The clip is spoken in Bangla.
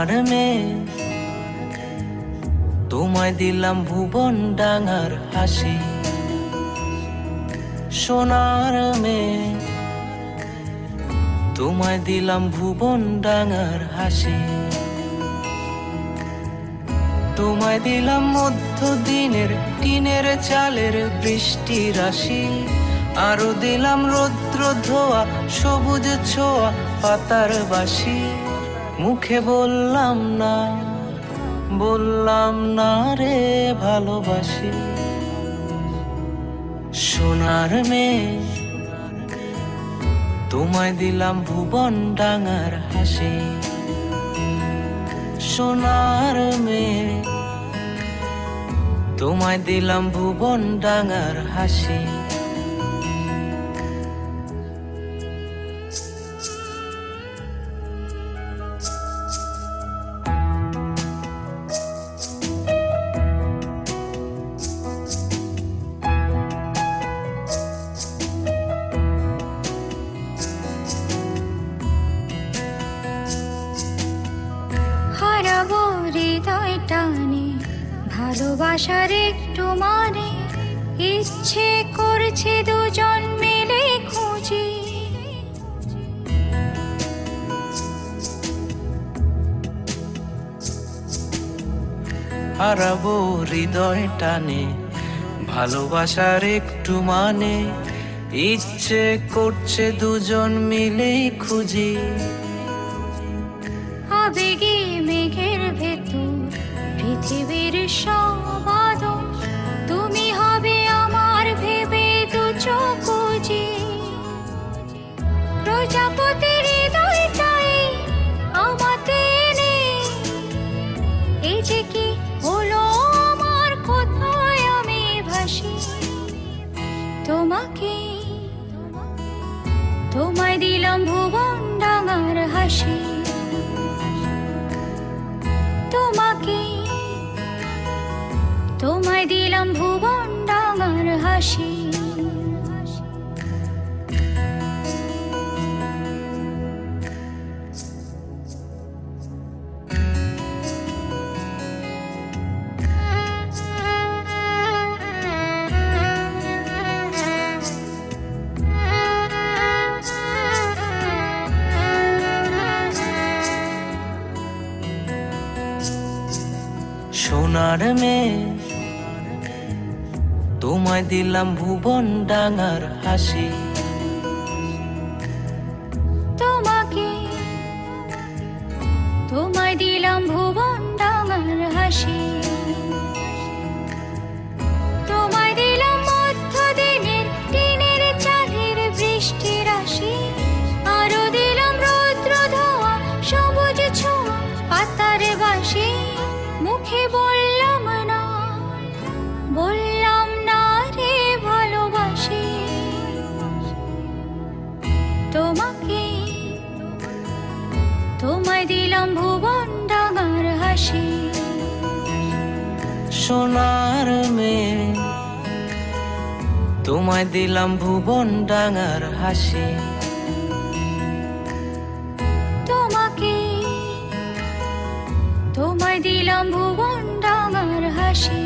সোনার মেয়ে তোমায় দিলাম ভুবন ডাঙার হাসি। সোনার মেয়ে তোমায় দিলাম ভুবন ডাঙার হাসি। তোমায় দিলাম মধ্য দিনের টিনের চালের বৃষ্টি রাশি। আরো দিলাম রৌদ্র ধোয়া সবুজ ছোঁয়া পাতার বাসি। মুখে বললাম না রে ভালোবাসি। সোনার মেয়ে তোমায় দিলাম ভুবন ডাঙার হাসি। সোনার মেয়ে তোমায় দিলাম ভুবন ডাঙার হাসি। হারাবো হৃদয় টানে ভালোবাসার একটু মানে। ইচ্ছে করছে দুজন মিলে খুঁজি। হারাবো হৃদয় টানে ভালোবাসার একটু মানে। ইচ্ছে করছে দুজন মিলেই খুঁজি। আবেগে মেঘের ভেতর পৃথিবীর সব আদর। তুমি হবে আমার ভেবে দু চোখ বুজি। প্রজাপতির হৃদয়টাই আমাতে নেই। এই যে কি হলো আমার, কোথায় আমি ভাসি। তোমায় দিলাম ভুবন ডাঙার হাসি। তোমায় দিলাম ভুবন ডাঙার হাসি। সোনার মেয়ে তোমায় দিলাম ভুবন ডাঙার হাসি। তোমায় দিলাম ভুবন ডাঙার হাসি। তোমায় দিলাম মধ্য দিনের টিনের চালের বৃষ্টি রাশি। আরো দিলাম রৌদ্র ধোয়া সবুজ ছোঁয়া পাতার বাসি। মুখে বললাম না রে ভালোবাসি। তোমায় দিলাম ভুবন ডাঙার হাসি। সোনার মেয়ে তোমায় দিলাম ভুবন ডাঙার হাসি। তোমায় দিলাম ভুবন ডাঙার হাসি।